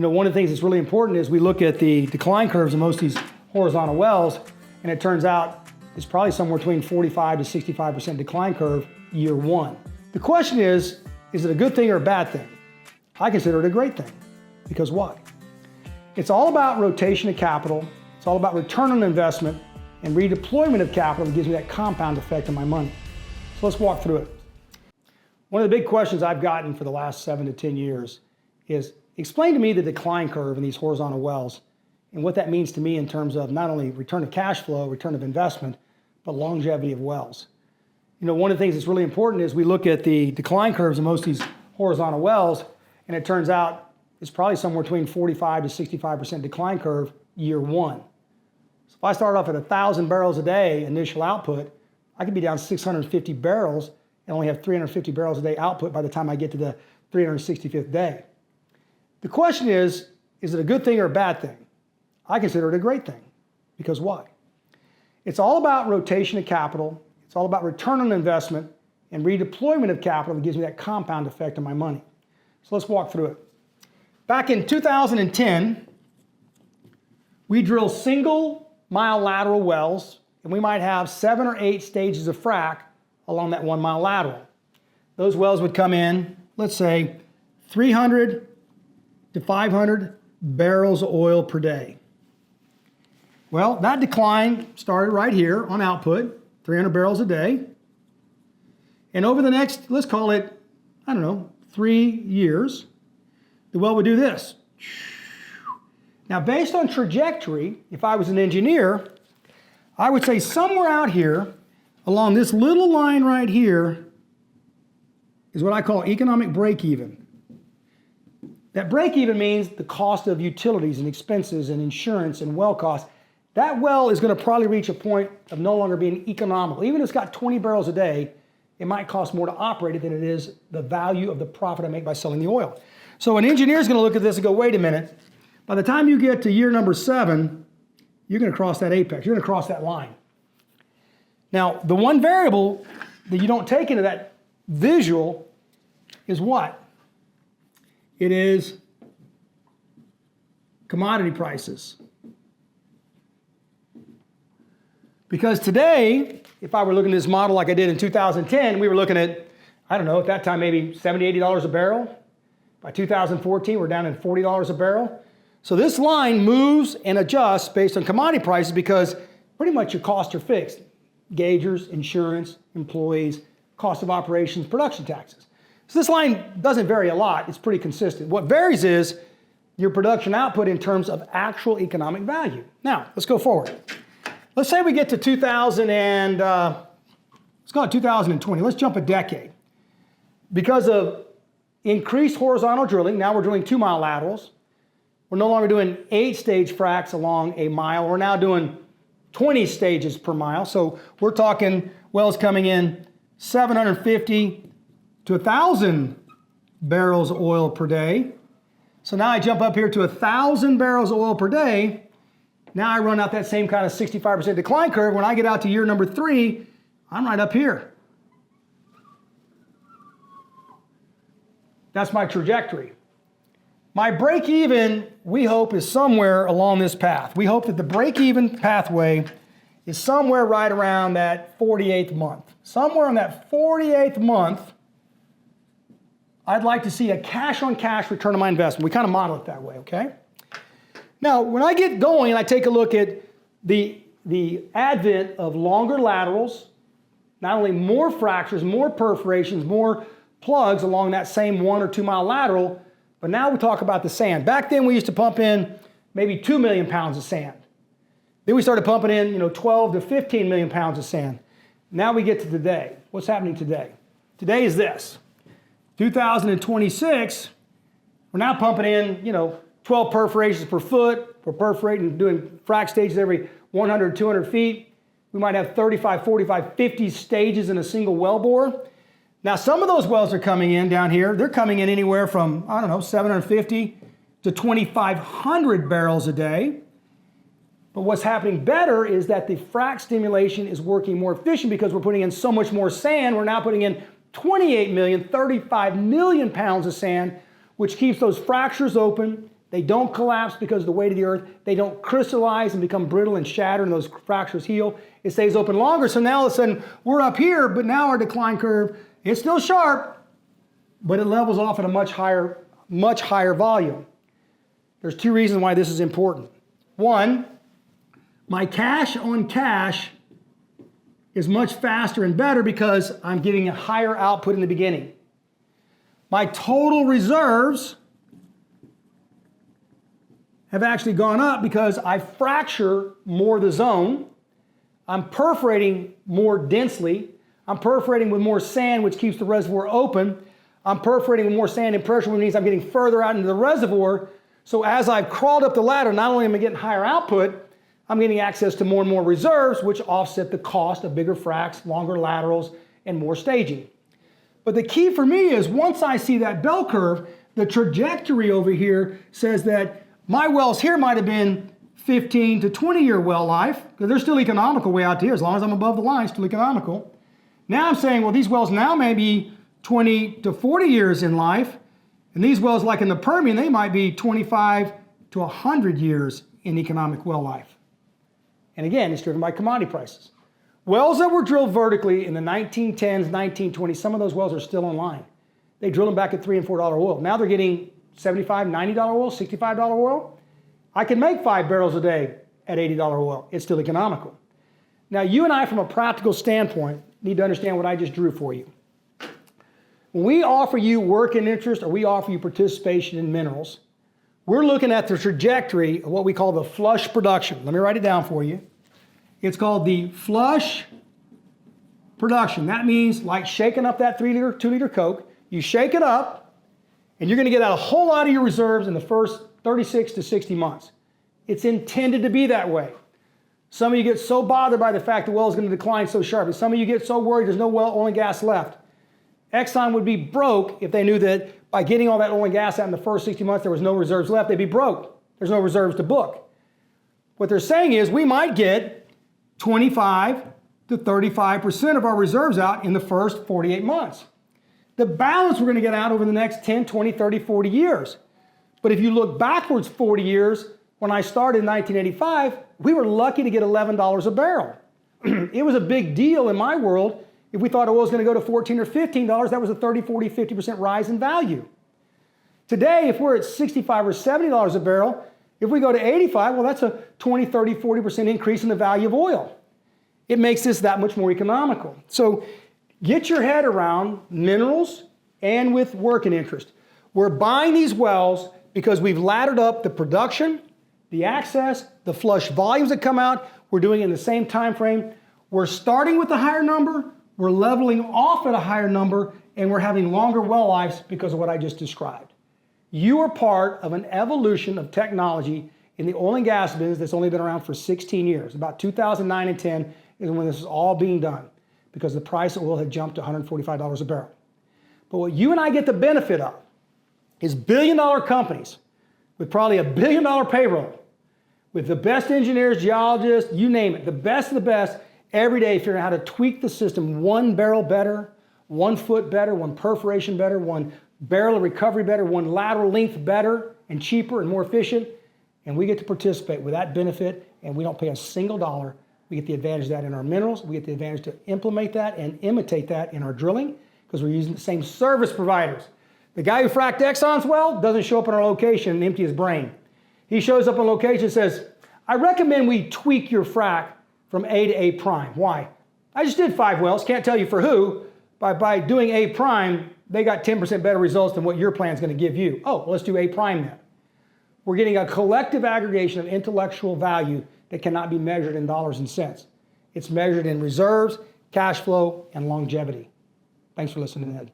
One of the things that's really important is we look at the decline curves of most of these horizontal wells, and it turns out it's probably somewhere between 45 to 65% decline curve year one. The question is it a good thing or a bad thing? I consider it a great thing. Because why? It's all about rotation of capital. It's all about return on investment and redeployment of capital that gives me that compound effect on my money. So let's walk through it. One of the big questions I've gotten for the last 7 to 10 years is, explain to me the decline curve in these horizontal wells and what that means to me in terms of not only return of cash flow, return of investment, but longevity of wells. One of the things that's really important is we look at the decline curves of most of these horizontal wells, and it turns out it's probably somewhere between 45 to 65% decline curve year one. So if I start off at 1,000 barrels a day initial output, I could be down 650 barrels and only have 350 barrels a day output by the time I get to the 365th day. The question is it a good thing or a bad thing? I consider it a great thing. Because why? It's all about rotation of capital. It's all about return on investment and redeployment of capital that gives me that compound effect on my money. So let's walk through it. Back in 2010, we drill single mile lateral wells, and we might have 7 or 8 stages of frac along that 1 mile lateral. Those wells would come in, let's say, 300 to 500 barrels of oil per day. Well, that decline started right here on output, 300 barrels a day. And over the next, let's call it, 3 years, the well would do this. Now, based on trajectory, if I was an engineer, I would say somewhere out here, along this little line right here, is what I call economic break-even. That break-even means the cost of utilities and expenses and insurance and well costs. That well is going to probably reach a point of no longer being economical. Even if it's got 20 barrels a day, it might cost more to operate it than it is the value of the profit I make by selling the oil. So an engineer is going to look at this and go, wait a minute. By the time you get to year number 7, you're going to cross that apex. You're going to cross that line. Now, the one variable that you don't take into that visual is what? It is commodity prices. Because today, if I were looking at this model like I did in 2010, we were looking at, at that time, maybe $70, $80 a barrel. By 2014, we're down at $40 a barrel. So this line moves and adjusts based on commodity prices because pretty much your costs are fixed. Gaugers, insurance, employees, cost of operations, production taxes. So this line doesn't vary a lot. It's pretty consistent. What varies is your production output in terms of actual economic value. Now, let's go forward. Let's say we get to 2020. Let's jump a decade. Because of increased horizontal drilling, now we're drilling 2 mile laterals. We're no longer doing 8-stage fracs along a mile. We're now doing 20 stages per mile. So we're talking wells coming in 750 to 1,000 barrels of oil per day. So now I jump up here to 1,000 barrels of oil per day. Now I run out that same kind of 65% decline curve. When I get out to year number 3, I'm right up here. That's my trajectory. My break-even, we hope, is somewhere along this path. We hope that the break-even pathway is somewhere right around that 48th month. Somewhere in that 48th month, I'd like to see a cash-on-cash return on my investment. We kind of model it that way, okay? Now, when I get going and I take a look at the advent of longer laterals, not only more fractures, more perforations, more plugs along that same 1 or 2 mile lateral, but now we talk about the sand. Back then we used to pump in maybe 2 million pounds of sand. Then we started pumping in 12 to 15 million pounds of sand. Now we get to today. What's happening today? Today is this. 2026, we're now pumping in 12 perforations per foot. We're perforating, doing frac stages every 100, 200 feet. We might have 35, 45, 50 stages in a single well bore. Now, some of those wells are coming in down here. They're coming in anywhere from, 750 to 2,500 barrels a day. But what's happening better is that the frac stimulation is working more efficient because we're putting in so much more sand. We're now putting in 28 million, 35 million pounds of sand, which keeps those fractures open, They don't collapse because of the weight of the earth. They don't crystallize and become brittle and shatter and those fractures heal. It stays open longer. So now all of a sudden we're up here, but now our decline curve, it's still sharp, but it levels off at a much higher volume. There's two reasons why this is important. One, my cash on cash is much faster and better because I'm getting a higher output in the beginning. My total reserves have actually gone up because I fracture more of the zone. I'm perforating more densely. I'm perforating with more sand, which keeps the reservoir open. I'm perforating with more sand and pressure, which means I'm getting further out into the reservoir. So as I've crawled up the ladder, not only am I getting higher output, I'm getting access to more and more reserves, which offset the cost of bigger fracs, longer laterals, and more staging. But the key for me is once I see that bell curve, the trajectory over here says that my wells here might have been 15 to 20 year well life, because they're still economical way out here. As long as I'm above the line, still economical. Now I'm saying, well, these wells now may be 20 to 40 years in life, and these wells like in the Permian, they might be 25 to 100 years in economic well life. And again, it's driven by commodity prices. Wells that were drilled vertically in the 1910s, 1920s, some of those wells are still online. They drilled them back at $3 and $4 oil. Now they're getting $75, $90 oil, $65 oil. I can make 5 barrels a day at $80 oil. It's still economical. Now you and I, from a practical standpoint, need to understand what I just drew for you. When we offer you working interest or we offer you participation in minerals, we're looking at the trajectory of what we call the flush production. Let me write it down for you. It's called the flush production. That means like shaking up that 3-liter, 2-liter Coke. You shake it up, and you're going to get out a whole lot of your reserves in the first 36 to 60 months. It's intended to be that way. Some of you get so bothered by the fact the well is going to decline so sharply. Some of you get so worried there's no oil and gas left. Exxon would be broke if they knew that by getting all that oil and gas out in the first 60 months there was no reserves left. They'd be broke. There's no reserves to book. What they're saying is we might get 25 to 35% of our reserves out in the first 48 months. The balance we're going to get out over the next 10, 20, 30, 40 years. But if you look backwards 40 years, when I started in 1985, we were lucky to get $11 a barrel. It was a big deal in my world. If we thought oil was going to go to $14 or $15, that was a 30, 40, 50% rise in value. Today, if we're at $65 or $70 a barrel, if we go to 85, well, that's a 20, 30, 40% increase in the value of oil. It makes this that much more economical. So get your head around minerals and with working interest. We're buying these wells because we've laddered up the production, the access, the flush volumes that come out. We're doing it in the same time frame. We're starting with a higher number, we're leveling off at a higher number, and we're having longer well lives because of what I just described. You are part of an evolution of technology in the oil and gas business that's only been around for 16 years. About 2009 and 10 is when this is all being done because the price of oil had jumped to $145 a barrel. But what you and I get the benefit of is billion-dollar companies with probably $1 billion payroll, with the best engineers, geologists, you name it, the best of the best, every day figuring out how to tweak the system 1 barrel better, 1 foot better, 1 perforation better, 1 barrel of recovery better, 1 lateral length better and cheaper and more efficient. And we get to participate with that benefit, and we don't pay a single dollar. We get the advantage of that in our minerals. We get the advantage to implement that and imitate that in our drilling because we're using the same service providers. The guy who fracked Exxon's well doesn't show up in our location and empty his brain. He shows up on location and says, I recommend we tweak your frack from A to A prime. Why? I just did 5 wells, can't tell you for who. By doing A prime, they got 10% better results than what your plan's going to give you. Oh, well, let's do A prime then. We're getting a collective aggregation of intellectual value that cannot be measured in dollars and cents. It's measured in reserves, cash flow, and longevity. Thanks for listening, Ed.